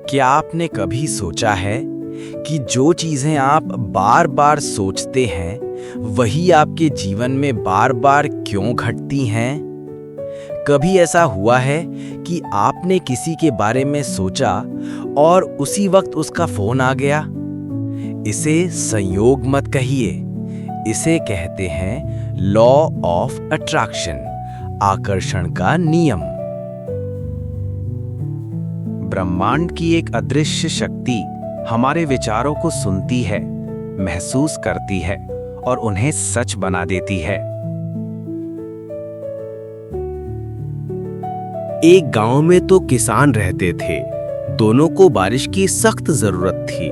क्या आपने कभी सोचा है कि जो चीजें आप बार बार सोचते हैं वही आपके जीवन में बार बार क्यों घटती हैं? कभी ऐसा हुआ है कि आपने किसी के बारे में सोचा और उसी वक्त उसका फोन आ गया? इसे संयोग मत कहिए, इसे कहते हैं लॉ ऑफ अट्रैक्शन, आकर्षण का नियम। ब्रह्मांड की एक अदृश्य शक्ति हमारे विचारों को सुनती है, महसूस करती है और उन्हें सच बना देती है। एक गांव में तो किसान रहते थे। दोनों को बारिश की सख्त जरूरत थी।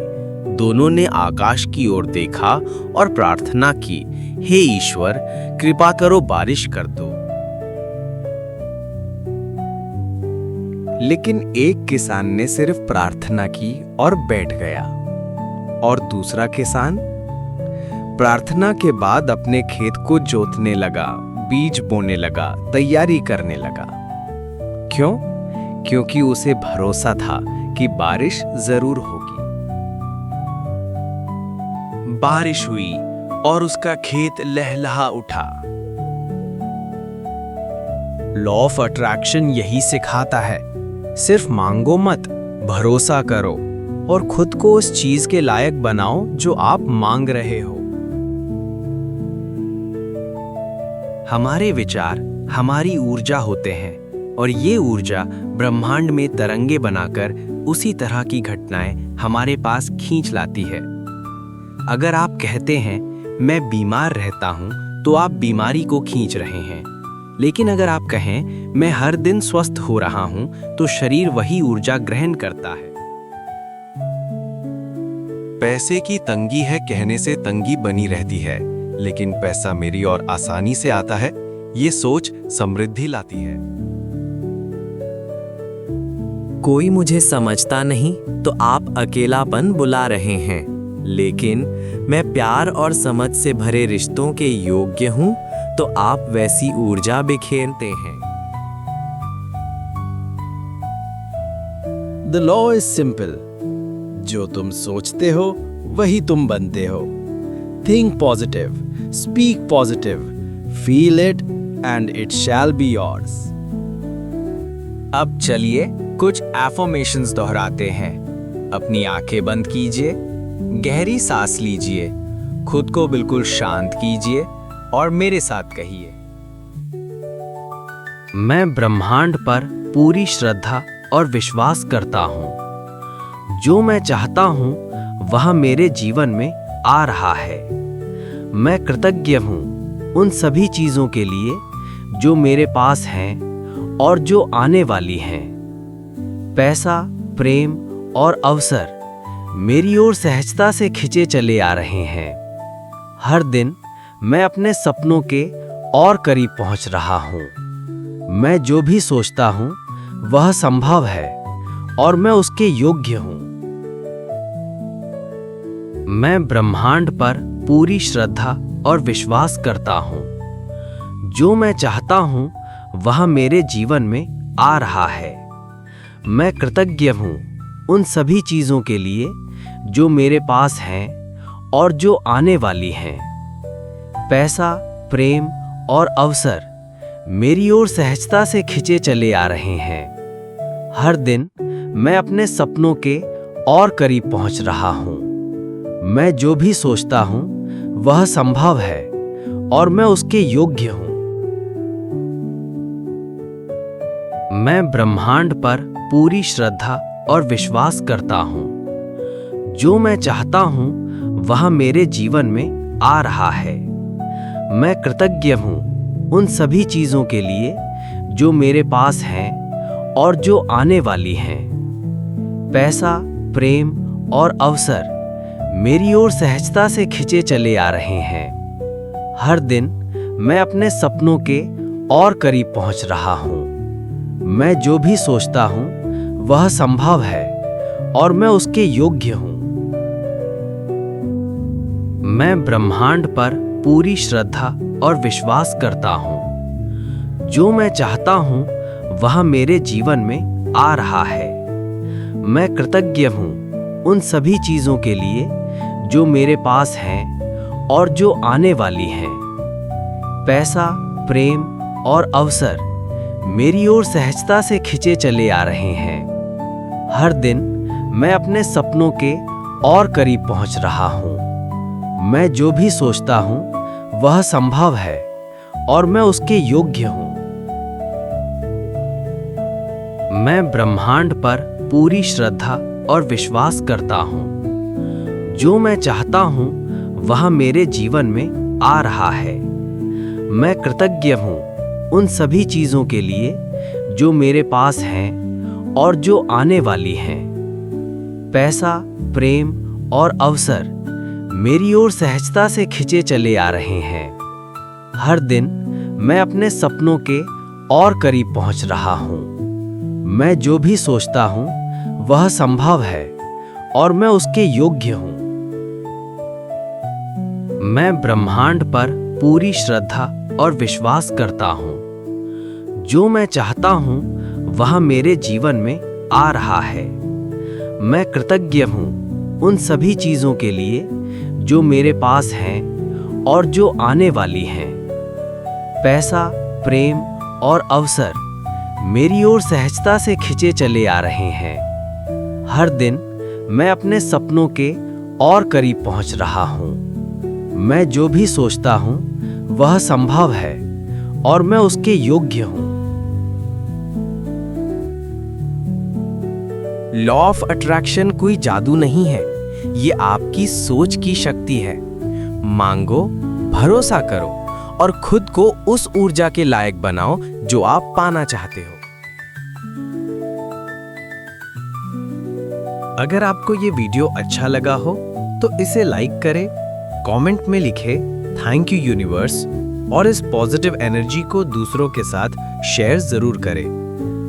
दोनों ने आकाश की ओर देखा और प्रार्थना की, हे ईश्वर, कृपा करो, बारिश कर दो। लेकिन एक किसान ने सिर्फ प्रार्थना की और बैठ गया, और दूसरा किसान प्रार्थना के बाद अपने खेत को जोतने लगा, बीज बोने लगा, तैयारी करने लगा। क्यों? क्योंकि उसे भरोसा था कि बारिश जरूर होगी। बारिश हुई और उसका खेत लहलहा उठा। लॉ ऑफ अट्रैक्शन यही सिखाता है, सिर्फ मांगो मत, भरोसा करो और खुद को उस चीज के लायक बनाओ जो आप मांग रहे हो। हमारे विचार हमारी ऊर्जा होते हैं और ये ऊर्जा ब्रह्मांड में तरंगे बनाकर उसी तरह की घटनाएं हमारे पास खींच लाती है। अगर आप कहते हैं मैं बीमार रहता हूं, तो आप बीमारी को खींच रहे हैं। लेकिन अगर आप कहें मैं हर दिन स्वस्थ हो रहा हूं, तो शरीर वही ऊर्जा ग्रहण करता है। पैसे की तंगी है कहने से तंगी बनी रहती है, लेकिन पैसा मेरी और आसानी से आता है, ये सोच समृद्धि लाती है। कोई मुझे समझता नहीं तो आप अकेलापन बुला रहे हैं, लेकिन मैं प्यार और समझ से भरे रिश्तों के योग्य हूं, तो आप वैसी ऊर्जा बिखेरते हैं। द लॉ इज सिंपल, जो तुम सोचते हो वही तुम बनते हो। Think positive, speak positive, feel it and it shall be yours. अब चलिए कुछ एफर्मेशंस दोहराते हैं। अपनी आंखें बंद कीजिए, गहरी सांस लीजिए, खुद को बिल्कुल शांत कीजिए और मेरे साथ कहिए, मैं ब्रह्मांड पर पूरी श्रद्धा और विश्वास करता हूँ। जो मैं चाहता हूँ वह मेरे जीवन में आ रहा है। मैं कृतज्ञ हूँ उन सभी चीजों के लिए जो मेरे पास हैं और जो आने वाली हैं। पैसा, प्रेम और अवसर मेरी ओर सहजता से खिंचे चले आ रहे हैं। हर दिन मैं अपने सपनों के और करीब पहुंच रहा हूं। मैं जो भी सोचता हूं वह संभव है और मैं उसके योग्य हूं। मैं ब्रह्मांड पर पूरी श्रद्धा और विश्वास करता हूं। जो मैं चाहता हूं वह मेरे जीवन में आ रहा है। मैं कृतज्ञ हूं उन सभी चीजों के लिए जो मेरे पास हैं और जो आने वाली हैं। पैसा, प्रेम और अवसर मेरी ओर सहजता से खिंचे चले आ रहे हैं। हर दिन मैं अपने सपनों के और करीब पहुंच रहा हूं। मैं जो भी सोचता हूं वह संभव है और मैं उसके योग्य हूं। मैं ब्रह्मांड पर पूरी श्रद्धा और विश्वास करता हूं। जो मैं चाहता हूं वह मेरे जीवन में आ रहा है। मैं कृतज्ञ हूं उन सभी चीजों के लिए जो मेरे पास हैं और जो आने वाली हैं। पैसा, प्रेम और अवसर मेरी ओर सहजता से खिंचे चले आ रहे हैं। हर दिन मैं अपने सपनों के और करीब पहुंच रहा हूं। मैं जो भी सोचता हूं वह संभव है और मैं उसके योग्य हूं। मैं ब्रह्मांड पर पूरी श्रद्धा और विश्वास करता हूं। जो मैं चाहता हूं वह मेरे जीवन में आ रहा है। मैं कृतज्ञ हूँ उन सभी चीज़ों के लिए जो मेरे पास हैं और जो आने वाली हैं। पैसा, प्रेम और अवसर मेरी ओर सहजता से खिंचे चले आ रहे हैं। हर दिन मैं अपने सपनों के और करीब पहुंच रहा हूं। मैं जो भी सोचता हूं वह संभव है और मैं उसके योग्य हूं। मैं ब्रह्मांड पर पूरी श्रद्धा और विश्वास करता हूं। जो मैं चाहता हूं वह मेरे जीवन में आ रहा है। मैं कृतज्ञ हूं उन सभी चीज़ों के लिए जो मेरे पास हैं और जो आने वाली हैं। पैसा, प्रेम और अवसर मेरी ओर सहजता से खिंचे चले आ रहे हैं। हर दिन मैं अपने सपनों के और करीब पहुंच रहा हूं। मैं जो भी सोचता हूं वह संभव है और मैं उसके योग्य हूं। मैं ब्रह्मांड पर पूरी श्रद्धा और विश्वास करता हूं। जो मैं चाहता हूं वह मेरे जीवन में आ रहा है। मैं कृतज्ञ हूं उन सभी चीज़ों के लिए जो मेरे पास हैं और जो आने वाली हैं। पैसा, प्रेम और अवसर मेरी ओर सहजता से खिंचे चले आ रहे हैं। हर दिन मैं अपने सपनों के और करीब पहुंच रहा हूं। मैं जो भी सोचता हूं वह संभव है और मैं उसके योग्य हूं। लॉ ऑफ अट्रैक्शन कोई जादू नहीं है, ये आपकी सोच की शक्ति है। मांगो, भरोसा करो और खुद को उस ऊर्जा के लायक बनाओ जो आप पाना चाहते हो। अगर आपको ये वीडियो अच्छा लगा हो तो इसे लाइक करें, कमेंट में लिखें थैंक यू यूनिवर्स और इस पॉजिटिव एनर्जी को दूसरों के साथ शेयर जरूर करें।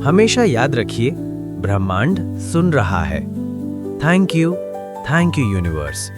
हमेशा याद रखिए, ब्रह्मांड सुन रहा है। Thank you universe.